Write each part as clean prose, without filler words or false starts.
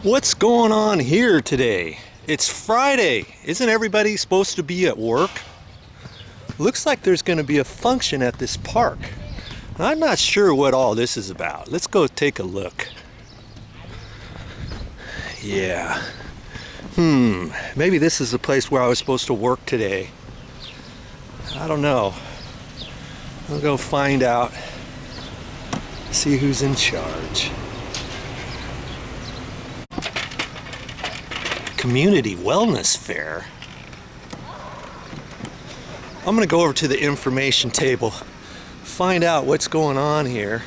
What's going on here today? It's Friday. Isn't everybody supposed to be at work? Looks like there's going to be a function at this park. I'm not sure what all this is about. Let's go take a look. Yeah. Maybe this is the place where I was supposed to work today. I don't know. We'll go find out. See who's in charge. Community Wellness Fair. I'm gonna go over to the information table, find out what's going on here.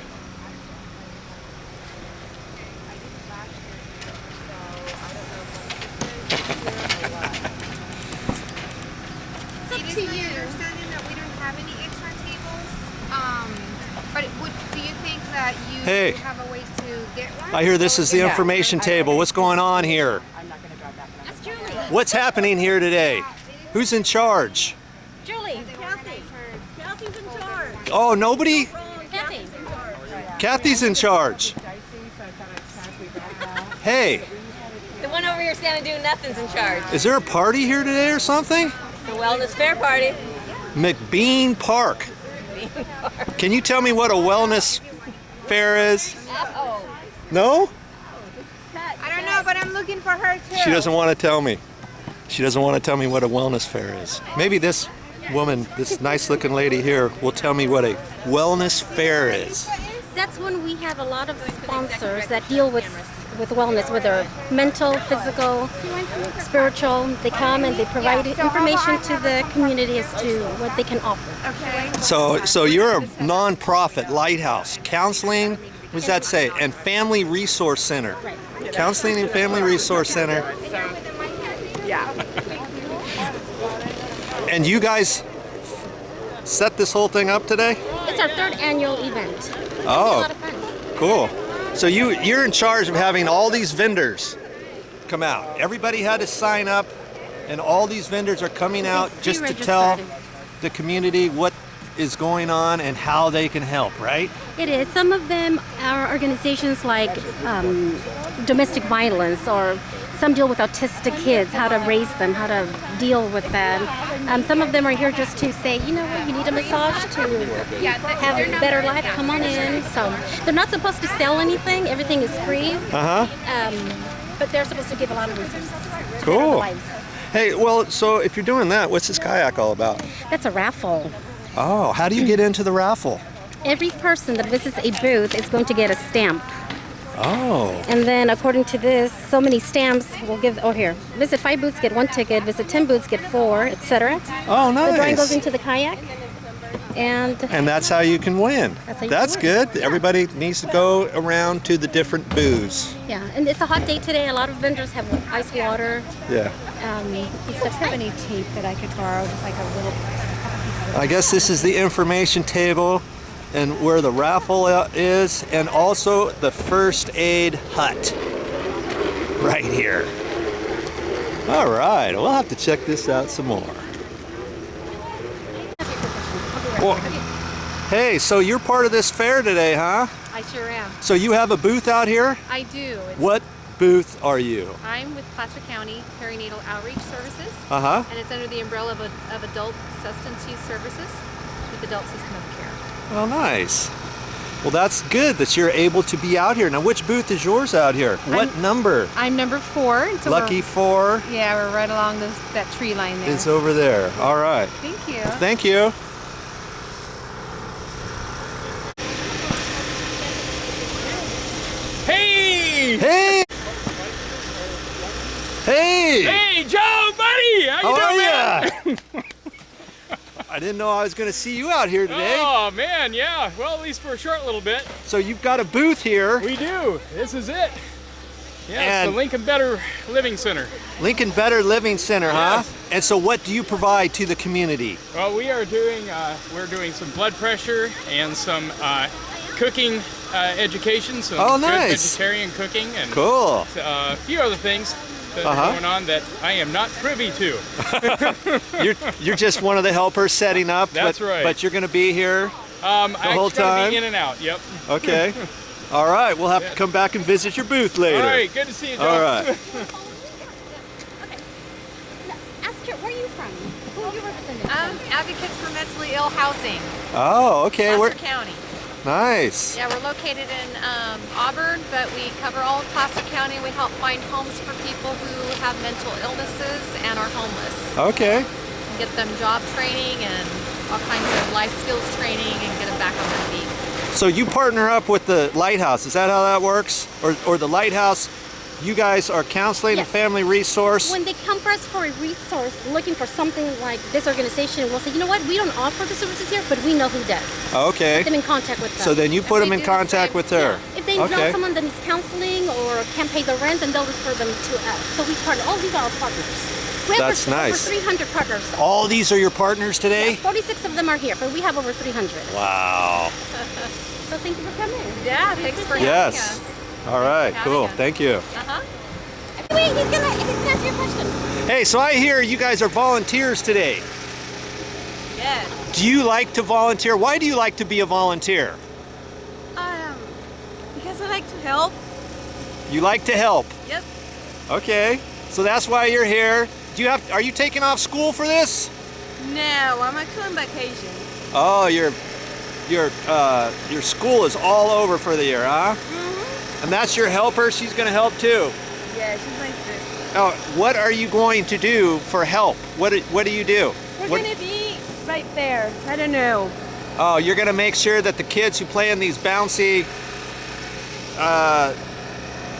It's up to you. Understanding that we don't have any extra tables, but do you think that you Hey. have a way to get one? I hear this is the information table. What's going on here? That's Julie. What's happening here today? Who's in charge? Julie, Kathy. Kathy's in charge. Oh, nobody? Kathy. Kathy's in charge. Hey, The one over here standing doing nothing's in charge. is there a party here today or something? The wellness fair party. McBean Park. Can you tell me what a wellness fair is? Oh. No? I don't know, but I'm looking for her too. She doesn't want to tell me. She doesn't want to tell me what a wellness fair is. Maybe this woman, this nice looking lady here, will tell me what a wellness fair is. That's when we have a lot of sponsors that deal with wellness, whether mental, physical, spiritual. They come and they provide information to the community as to what they can offer. Okay. So you're a non-profit lighthouse, counseling, what does that say? And family resource center. Counseling and family resource center. And you guys set this whole thing up today? It's our third annual event. It's a Oh, lot of fun. cool. So you're in charge of having all these vendors come out. Everybody had to sign up, and all these vendors are coming out just to tell the community what is going on and how they can help, right? It is. Some of them are organizations like domestic violence, or some deal with autistic kids, how to raise them, how to deal with that. Some of them are here just to say, you know what, you need a massage to have a better life, come on in. So they're not supposed to sell anything. Everything is free. But they're supposed to give a lot of resources. to better Cool. lives. Hey, well, so if you're doing that, what's this kayak all about? That's a raffle. Oh, how do you get into the raffle? Every person that visits a booth is going to get a stamp. Oh, And then according to this, so many stamps will give, oh here, visit 5 booths, get 1 ticket, visit 10 booths, get 4, etc. oh, The drawing goes nice. into the kayak. And And that's how you can win. That's how you That's can win. good. Everybody needs to go around to the different booths. yeah, and it's a hot day today. A lot of vendors have ice water. Yeah. Have any tape that I could borrow, just like a little. I guess this is the information table and where the raffle is, and also the first aid hut right here. All right, we'll have to check this out some more. Well, hey, so you're part of this fair today, huh? I sure am. So you have a booth out here? I do. What booth are you? I'm with Placer County Perinatal Outreach Services, Uh-huh. and it's under the umbrella of Adult Substance Use Services with Adult System of Care. Oh, nice. Well, that's good that you're able to be out here. Now, which booth is yours out here? What number? I'm number 4. And so Lucky 4 Yeah, we're right along that tree line there. is over there. All right. Thank you. Thank you. Hey! Hey! Hey! Hey, Joe, buddy! How How are you doing, man? ya? I didn't know I was going to see you out here today. Oh, man, yeah. Well, at least for a short little bit. So you've got a booth here, We do. This is it. Yeah, And- it's the Lincoln Better Living Center. Lincoln Better Living Center, huh? Yes. And so what do you provide to the community? Well, we're doing some blood pressure and some cooking education, some Oh, good nice. vegetarian cooking, and Cool. a few other things that are going on that I am not privy to. You're just one of the helpers setting up. That's but, right. But you're going to be here. I whole just gotta time? be in and out. Yep. Okay. All right, we'll have to come back and visit your booth later. All right, good to see you, Joe. All right. Ask her, where are you from? Who are you representing? Advocates for Mentally Ill Housing, Oh, okay. Placer County. Nice. Yeah, we're located in Auburn, but we cover all of Placer County. We help find homes for people who have mental illnesses and are homeless. Okay. Get them job training and all kinds of life skills training and get them back on their feet. So you partner up with the Lighthouse. Is that how that works? Or the Lighthouse, you guys are counseling Yes. and family resource? When they come for us for a resource, looking for something like this organization, we'll say, you know what, we don't offer the services here, but we know who does. Okay. Put them in contact with them. So then you put And them we in do the contact same. with her. If they know Okay. someone that needs counseling or can't pay the rent, then they'll refer them to us. So we partner. All these are our partners. We have That's over nice. 300 partners. All these are your partners today? 46 of them are here, but we have over 300. Wow. So thank you for coming. Yeah, thanks for having Yes. us. All right, having cool. us. Thank you. Uh-huh. Wait, he's gonna ask you a question. Hey, so I hear you guys are volunteers today. Yes. Do you like to volunteer? Why do you like to be a volunteer? Because I like to help. You like to help. Yep. Okay. So that's why you're here. Are you taking off school for this? No, I'm actually on vacation. Oh, your school is all over for the year, huh? Mm-hmm. And that's your helper. She's going to help too. Yeah, she's my sister. Now, what are you going to do for help? What do you do? We're What- gonna be right there. I don't know. Oh, you're going to make sure that the kids who play in these bouncy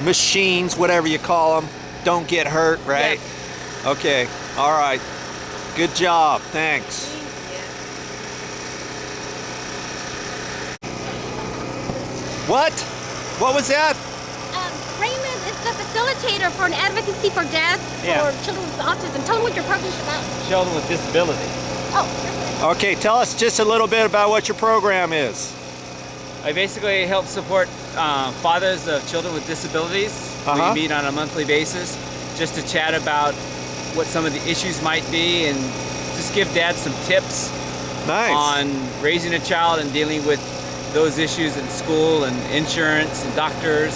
machines, whatever you call them, don't get hurt, right? Yes. Okay. All right. Good job. Thanks. What? What was that? Raymond is the facilitator for an advocacy for dads Yeah. for children with autism. Tell them what your program's about. Children with disability. Oh, Okay, tell us just a little bit about what your program is. I basically help support fathers of children with disabilities. Uh-huh. We meet on a monthly basis just to chat about what some of the issues might be and just give dads some tips Nice. on raising a child and dealing with those issues in school and insurance and doctors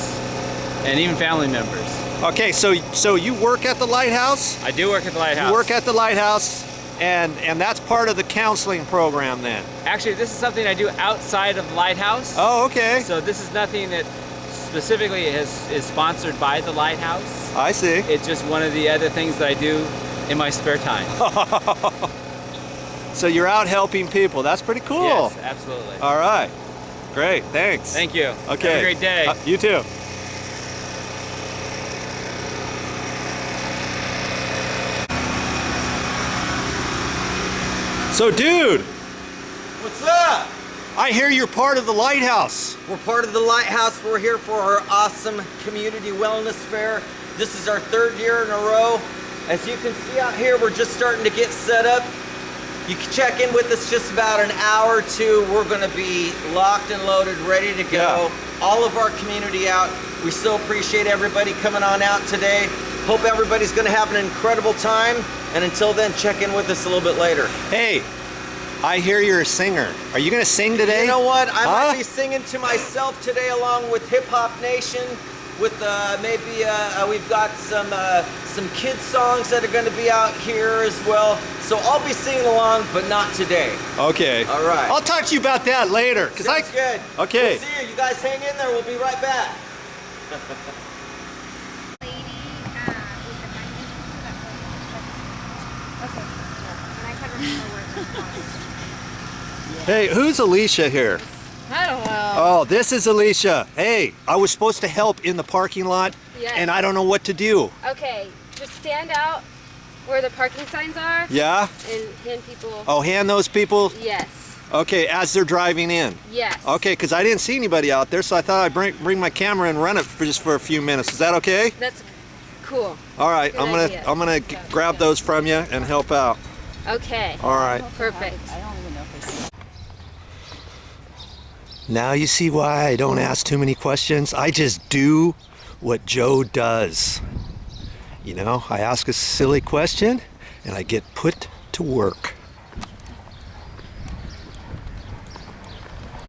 and even family members. Okay, so you work at the Lighthouse? I do work at the Lighthouse. You work at the Lighthouse, and that's part of the counseling program then. Actually, this is something I do outside of the Lighthouse. Oh, okay. So this is nothing that specifically is sponsored by the Lighthouse. I see. It's just one of the other things that I do in my spare time. So you're out helping people. That's pretty cool. Yes, absolutely. All right. Great. Thanks. Thank you. Okay. Have a great day. You too. So, dude, What's up? I hear you're part of the Lighthouse. We're part of the Lighthouse. We're here for our awesome community wellness fair. This is our third year in a row. As you can see out here, we're just starting to get set up. You can check in with us just about an hour or two. We're gonna be locked and loaded, ready to go. All of our community out. We so appreciate everybody coming on out today. Hope everybody's gonna have an incredible time. And until then, check in with us a little bit later. Hey, I hear you're a singer. Are you gonna sing today? You know what? I Huh? might be singing to myself today along with Hip Hop Nation. With maybe we've got some kids songs that are going to be out here as well. So I'll be singing along, but not today. Okay. All right. I'll talk to you about that later. Sounds good. Okay. We'll see you. You guys hang in there. We'll be right back. Lady with the okay. And I can't remember where it was. Hey, who's Alicia here? I don't know. Oh, this is Alicia. Hey, I was supposed to help in the parking lot, Yes. and I don't know what to do. Okay, just stand out where the parking signs are Yeah? and hand people. Oh, hand those people? Yes. Okay, as they're driving in. Yes. Okay, because I didn't see anybody out there, so I thought I'd bring my camera and run it for just for a few minutes. Is that okay? That's cool. All right, Good I'm idea. gonna grab those from you and help out. Okay. All right. Perfect. Now you see why I don't ask too many questions. I just do what Joe does. You know, I ask a silly question and I get put to work.